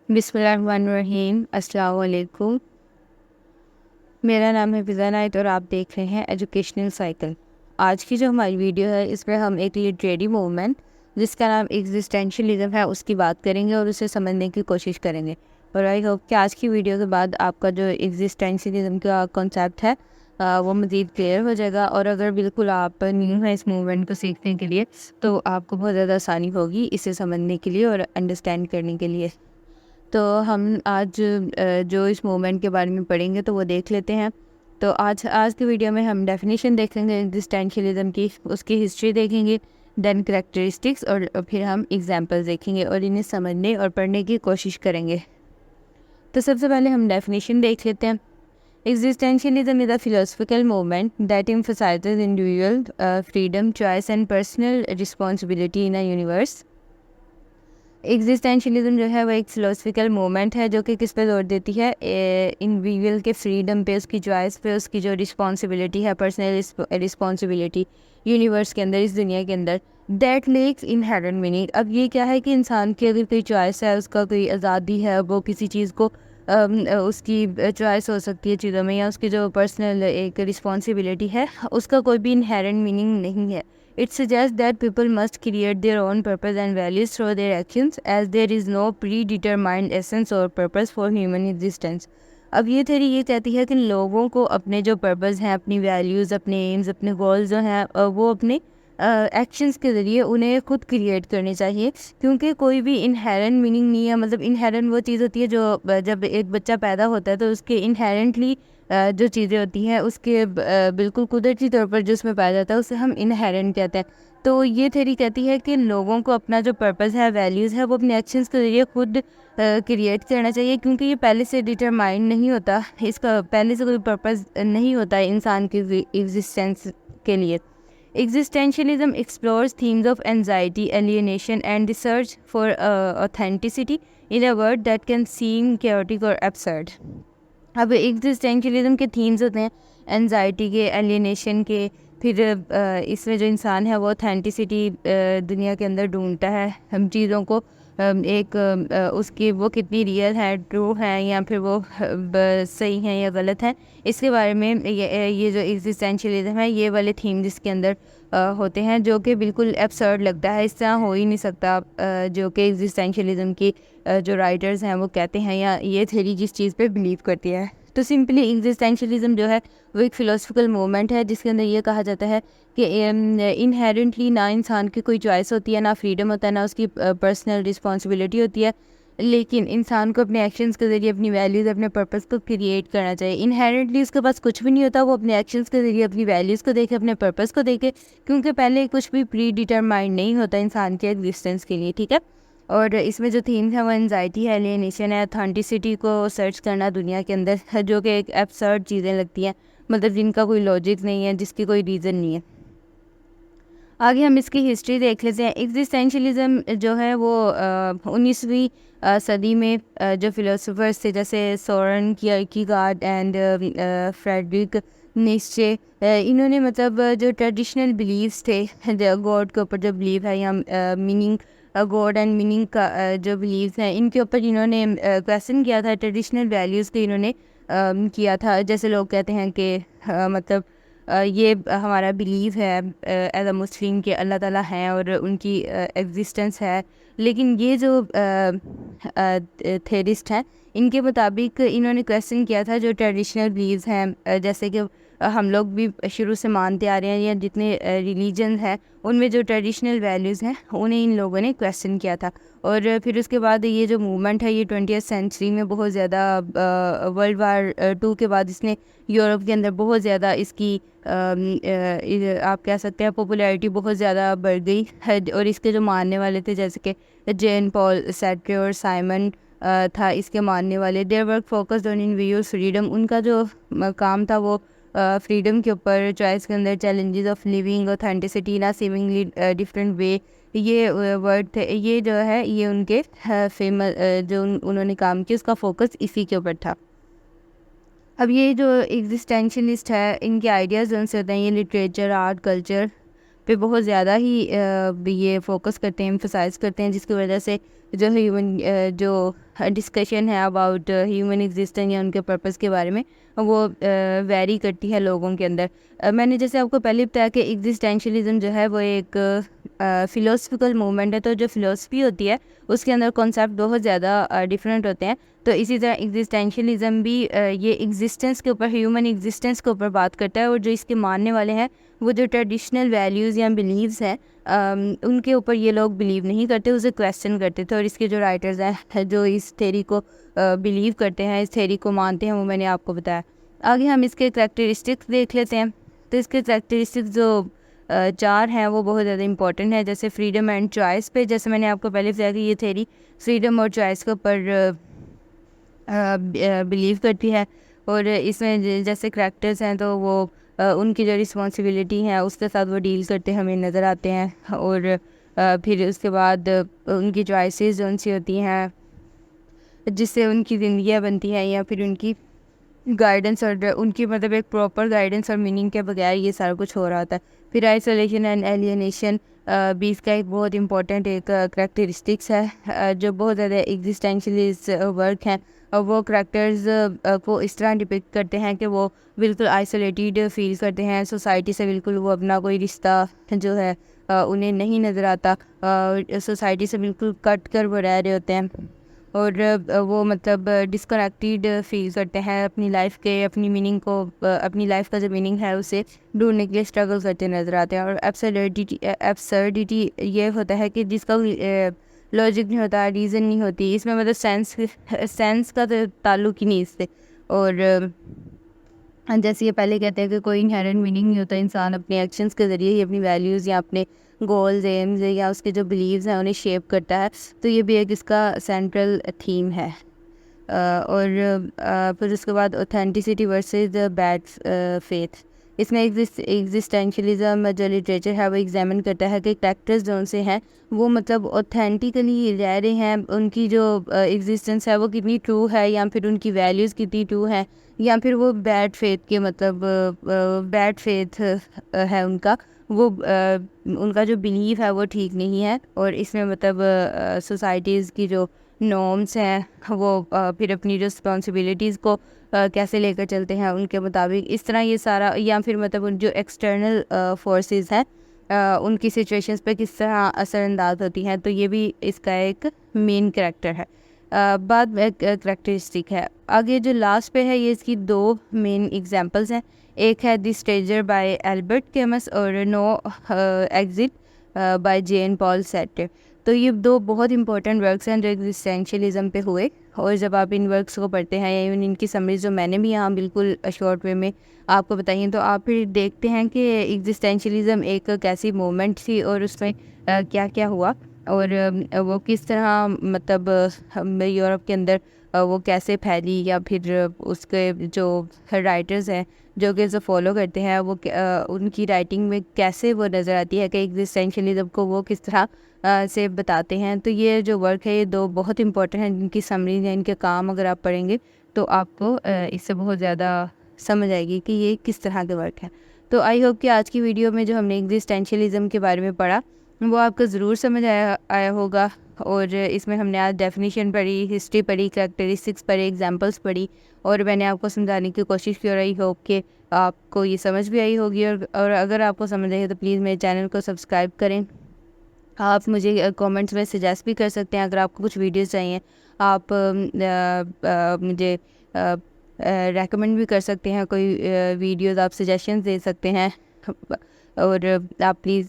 बिस्मिल्लाहिर्रहमानिर्रहीम। अस्सलाम वालेकुम। मेरा नाम है फ़िज़ा नाइट और आप देख रहे हैं एजुकेशनल साइकिल। आज की जो हमारी वीडियो है इसमें हम एक लिटरेरी मूवमेंट जिसका नाम एग्जिस्टेंशलिज्म है उसकी बात करेंगे और उसे समझने की कोशिश करेंगे। और आई होप कि आज की वीडियो के बाद आपका जो एग्जिस्टेंशलिज्म का कॉन्सेप्ट है वो मज़ीद क्लियर हो जाएगा। और अगर बिल्कुल आप न्यू हैं इस मूवमेंट को सीखने के लिए तो आपको बहुत ज़्यादा आसानी होगी इसे समझने के लिए और अंडरस्टैंड करने के लिए। तो हम आज जो इस मूवमेंट के बारे में पढ़ेंगे तो वो देख लेते हैं। तो आज की वीडियो में हम डेफिनेशन देखेंगे एग्जिस्टेंशियलिज्म की, उसकी हिस्ट्री देखेंगे, देन करेक्टरिस्टिक्स और फिर हम एग्जांपल्स देखेंगे और इन्हें समझने और पढ़ने की कोशिश करेंगे। तो सबसे पहले हम डेफिनेशन देख लेते हैं। Existentialism is a philosophical movement that emphasises individual freedom, choice and personal responsibility in a universe. Existentialism जो है वो एक फ़िलोसफिकल मूवमेंट है जो कि किस पे जोर देती है, इंडिविजुअल के फ्रीडम पे, उसकी चॉइस पे, उसकी जो रिस्पॉन्सिबिलिटी है, पर्सनल रिस्पॉन्सिबिलिटी यूनिवर्स के अंदर, इस दुनिया के अंदर। That lacks inherent meaning. अब ये क्या है कि इंसान की अगर कोई चॉइस है, उसका कोई आज़ादी है, वो किसी चीज़ को उसकी चॉइस हो सकती है चीज़ों में, या उसकी जो पर्सनल एक रिस्पॉन्सिबिलिटी है उसका कोई भी इनहेरेंट मीनिंग नहीं है। It suggests that people must create their own purpose and values through their actions, as there is no predetermined essence or purpose for human existence. अब ये थ्योरी ये कहती है कि लोगों को अपने जो पर्पस हैं, अपनी वैल्यूज़, अपने एम्स, अपने गोल्स जो हैं वो अपने एक्शंस के ज़रिए उन्हें खुद क्रिएट करने चाहिए, क्योंकि कोई भी इनहेरेंट मीनिंग नहीं है। मतलब इनहेरेंट वो चीज़ होती है जो जब एक बच्चा पैदा होता है तो उसके इनहेरेंटली जो चीज़ें होती हैं उसके बिल्कुल कुदरती तौर पर जो उसमें पाया जाता है उसे हम इनहेरेंट कहते हैं। तो ये थ्योरी कहती है कि लोगों को अपना जो पर्पस है, वैल्यूज़ है, वो अपने एक्शंस के ज़रिए खुद क्रिएट करना चाहिए, क्योंकि ये पहले से डिटरमाइंड नहीं होता, इसका पहले से कोई पर्पस नहीं होता है इंसान की एग्जिस्टेंस के लिए। Existentialism explores themes of anxiety, alienation, and the search for authenticity in a world that can seem chaotic or absurd. अब एग्जिस्टेंशलिज्म के थीम्स होते हैं एनजाइटी के, एलियनेशन के, फिर इसमें जो इंसान है वो ऑथेंटिसिटी दुनिया के अंदर ढूंढता है, हम चीज़ों को एक उसकी वो कितनी रियल है, ट्रू है, या फिर वो सही है या गलत है, इसके बारे में ये जो एग्जिस्टेंशलिज्म है ये वाले थीम जिसके अंदर होते हैं, जो कि बिल्कुल एब्सर्ड लगता है, इस तरह हो ही नहीं सकता, जो कि एग्जिस्टेंशलिज्म की जो राइटर्स हैं वो कहते हैं, या ये थ्योरी जिस चीज़ पे बिलीव करती है। तो सिंपली एग्जिस्टेंशलिज्म जो है वो एक फ़िलोसफिकल मूवमेंट है जिसके अंदर ये कहा जाता है कि इनहेरेंटली ना इंसान की कोई चॉइस होती है, ना फ्रीडम होता है, ना उसकी पर्सनल रिस्पॉन्सिबिलिटी होती है, लेकिन इंसान को अपने एक्शंस के ज़रिए अपनी वैल्यूज़, अपने पर्पस को क्रिएट करना चाहिए। इनहेरेंटली उसके पास कुछ भी नहीं होता, वो अपने एक्शंस के ज़रिए अपनी वैल्यूज़ को देखे, अपने पर्पस को देखे, क्योंकि पहले कुछ भी प्री डिटरमाइंड नहीं होता इंसान के एग्जिस्टेंस के लिए, ठीक है। और इसमें जो थीम है वो एनजाइटी है, एलियनेशन है, ऑथेंटिसिटी को सर्च करना दुनिया के अंदर, जो कि एक एब्सर्ड चीज़ें लगती हैं, मतलब जिनका कोई लॉजिक नहीं है, जिसकी कोई रीज़न नहीं है। आगे हम इसकी हिस्ट्री देख लेते हैं। एग्जिस्टेंशलिज्म जो है वो 19वीं सदी में जो फिलोसोफर्स थे जैसे सोरेन कियरकेगार्ड एंड फ्रेडरिक नीत्शे, इन्होंने मतलब जो ट्रेडिशनल बिलीव्स थे, गॉड के ऊपर जो बिलीव है, या मीनिंग, गॉड एंड मीनिंग का जो बिलीव्स हैं, इनके ऊपर इन्होंने क्वेश्चन किया था, ट्रेडिशनल वैल्यूज़ को इन्होंने किया था। जैसे लोग कहते हैं कि मतलब ये हमारा बिलीव है एज अ मुस्लिम के अल्लाह ताला हैं और उनकी एग्जिस्टेंस है, लेकिन ये जो थेरिस्ट हैं इनके मुताबिक इन्होंने क्वेश्चन किया था जो ट्रेडिशनल बिलीव्स हैं, जैसे कि हम लोग भी शुरू से मानते आ रहे हैं, या जितने रिलीजन हैं उनमें जो ट्रेडिशनल वैल्यूज़ हैं उन्हें इन लोगों ने क्वेश्चन किया था। और फिर उसके बाद ये जो मूवमेंट है ये 20वीं सेंचुरी में बहुत ज़्यादा, वर्ल्ड वार 2 के बाद इसने यूरोप के अंदर बहुत ज़्यादा इसकी आप कह सकते हैं पॉपुलैरिटी बहुत ज़्यादा बढ़ गई है। और इसके जो मानने वाले थे जैसे कि जेन पॉल सार्त्रे और साइमन था इसके मानने वाले। Their work focused on individual freedom, उनका जो काम था वो फ्रीडम के ऊपर, चॉइस के अंदर, challenges of living, authenticity in a seemingly different way, ये वर्ड थे, ये जो है ये उनके फेमस जो उन्होंने काम किया उसका फोकस इसी के ऊपर था। अब ये जो एग्जिस्टेंशलिस्ट है इनके आइडियाज़ उनसे होते हैं, ये लिटरेचर, आर्ट, कल्चर, पे बहुत ज़्यादा ही ये फोकस करते हैं, एम्फसाइज करते हैं, जिसकी वजह से जो ह्यूमन जो डिस्कशन है अबाउट ह्यूमन एग्जिस्टेंस या उनके पर्पस के बारे में वो वेरी करती है लोगों के अंदर। मैंने जैसे आपको पहले बताया कि एग्जिस्टेंशलिज्म जो है वो एक फ़िलोसफिकल मूवमेंट है। तो जो फ़िलोसफी होती है उसके अंदर कॉन्सेप्ट बहुत ज़्यादा डिफरेंट होते हैं। तो इसी तरह एग्जिस्टेंशलिज्म भी ये एग्जिस्टेंस के ऊपर, ह्यूमन एग्जिस्टेंस के ऊपर बात करता है, और जो इसके मानने वाले हैं वो जो ट्रेडिशनल वैल्यूज़ या बिलीव्स हैं उनके ऊपर ये लोग बिलीव नहीं करते, उसे क्वेश्चन करते थे। और इसके जो राइटर्स हैं जो इस थेरी को बिलीव करते हैं, इस थेरी को मानते हैं, वो मैंने आपको बताया। आगे हम इसके करैक्टरिस्टिक्स देख लेते हैं। तो इसके करैक्टरिस्टिक्स जो 4 हैं वो बहुत ज़्यादा इंपॉर्टेंट है। जैसे फ्रीडम एंड चॉइस पे, जैसे मैंने आपको पहले बताया कि ये थेरी फ्रीडम और चॉइस के ऊपर बिलीव करती है। और इसमें जैसे करैक्टर्स हैं तो वो उनकी जो रिस्पॉन्सिबिलिटी है उसके साथ वो डील करते हमें नज़र आते हैं। और फिर उसके बाद उनकी चॉइसेस जो उनसे होती हैं जिससे उनकी ज़िंदगियाँ बनती हैं, या फिर उनकी गाइडेंस और उनकी मतलब एक प्रॉपर गाइडेंस और मीनिंग के बगैर ये सारा कुछ हो रहा होता है। फिर आइसोलेशन एंड एलियनेशन भी इसका एक बहुत इंपॉर्टेंट एक करैक्टरिस्टिक्स है। जो बहुत ज़्यादा एग्जिस्टेंशलिस्ट वर्क हैं और वो करैक्टर्स को इस तरह डिपिक्ट करते हैं कि वो बिल्कुल आइसोलेटेड फील करते हैं सोसाइटी से, बिल्कुल वो अपना कोई रिश्ता जो है उन्हें नहीं नज़र आता, सोसाइटी से बिल्कुल कट कर वो रह रहे होते हैं। और वो मतलब डिस्कनेक्टेड फील करते हैं अपनी लाइफ के, अपनी मीनिंग को, अपनी लाइफ का जो मीनिंग है उसे ढूंढने के लिए स्ट्रगल करते नज़र आते हैं। और एब्सर्डिटी ये होता है कि जिसका लॉजिक नहीं होता, रीज़न नहीं होती इसमें, मतलब सेंस का तो ताल्लुक ही नहीं इससे। और जैसे ये पहले कहते हैं कि कोई इनहेरेंट मीनिंग नहीं होता, इंसान अपने एक्शंस के ज़रिए ही अपनी वैल्यूज़ या अपने गोल्स, एम्स या उसके जो बिलीव्स हैं उन्हें शेप करता है। तो ये भी एक इसका सेंट्रल थीम है। और फिर उसके बाद ऑथेंटिसिटी वर्सेस बैड फेथ। इसमें एग्जिस्टेंशलिज्म जो लिटरेचर है वो एग्जामिन करता है कि कैरेक्टर्स जो उनसे हैं वो मतलब ऑथेंटिकली रह रहे हैं, उनकी जो एग्जिस्टेंस है वो कितनी ट्रू है, या फिर उनकी वैल्यूज़ कितनी ट्रू हैं, या फिर वो बैड फेथ के मतलब बैड फेथ है उनका, वो उनका जो बिलीव है वो ठीक नहीं है। और इसमें मतलब सोसाइटीज़ की जो नॉर्म्स हैं वो फिर अपनी रिस्पॉन्सिबिलिटीज़ को कैसे लेकर चलते हैं उनके मुताबिक, इस तरह ये सारा, या फिर मतलब उन जो एक्सटर्नल फोर्सेस हैं उनकी सिचुएशंस पे किस तरह असरअंदाज होती हैं। तो ये भी इसका एक मेन करैक्टर है। बाद में करैक्टरिस्टिक है। आगे जो लास्ट पे है ये इसकी 2 मेन एग्जांपल्स हैं। एक है The Stranger by Albert Camus और No Exit by Jean Paul Sartre. तो ये 2 बहुत इंपॉर्टेंट वर्क्स हैं जो एग्जिस्टेंशियलिज्म पे हुए। और जब आप इन वर्क्स को पढ़ते हैं या इवन इनकी समरीज जो मैंने भी यहाँ बिल्कुल शॉर्ट वे में आपको बताई हैं, तो आप फिर देखते हैं कि एग्जिस्टेंशियलिज्म एक कैसी मूवमेंट थी और उसमें क्या क्या हुआ, और वो किस तरह मतलब यूरोप के अंदर वो कैसे फैली, या फिर उसके जो राइटर्स हैं जो कि इसे फॉलो करते हैं वो उनकी राइटिंग में कैसे वो नज़र आती है कि एग्जिस्टेंशियलिज्म को वो किस तरह से बताते हैं। तो ये जो वर्क है ये 2 बहुत इंपॉर्टेंट हैं जिनकी समरी या इनके काम अगर आप पढ़ेंगे तो आपको इससे बहुत ज़्यादा समझ आएगी कि ये किस तरह के वर्क है। तो आई होप कि आज की वीडियो में जो हमने एग्जिस्टेंशियलिज्म के बारे में पढ़ा वो आपको ज़रूर समझ आया होगा। और इसमें हमने आज डेफिनेशन पढ़ी, हिस्ट्री पढ़ी, करैक्टरिस्टिक्स पढ़ी, एग्जांपल्स पढ़ी, और मैंने आपको समझाने की कोशिश की। और आई होप कि आपको ये समझ भी आई होगी। और अगर आपको समझ आई तो प्लीज़ मेरे चैनल को सब्सक्राइब करें। आप मुझे कमेंट्स में सजेस्ट भी कर सकते हैं। अगर आपको कुछ वीडियोस चाहिए आप मुझे रेकमेंड भी कर सकते हैं, कोई वीडियोस आप सजेशंस दे सकते हैं। और आप प्लीज़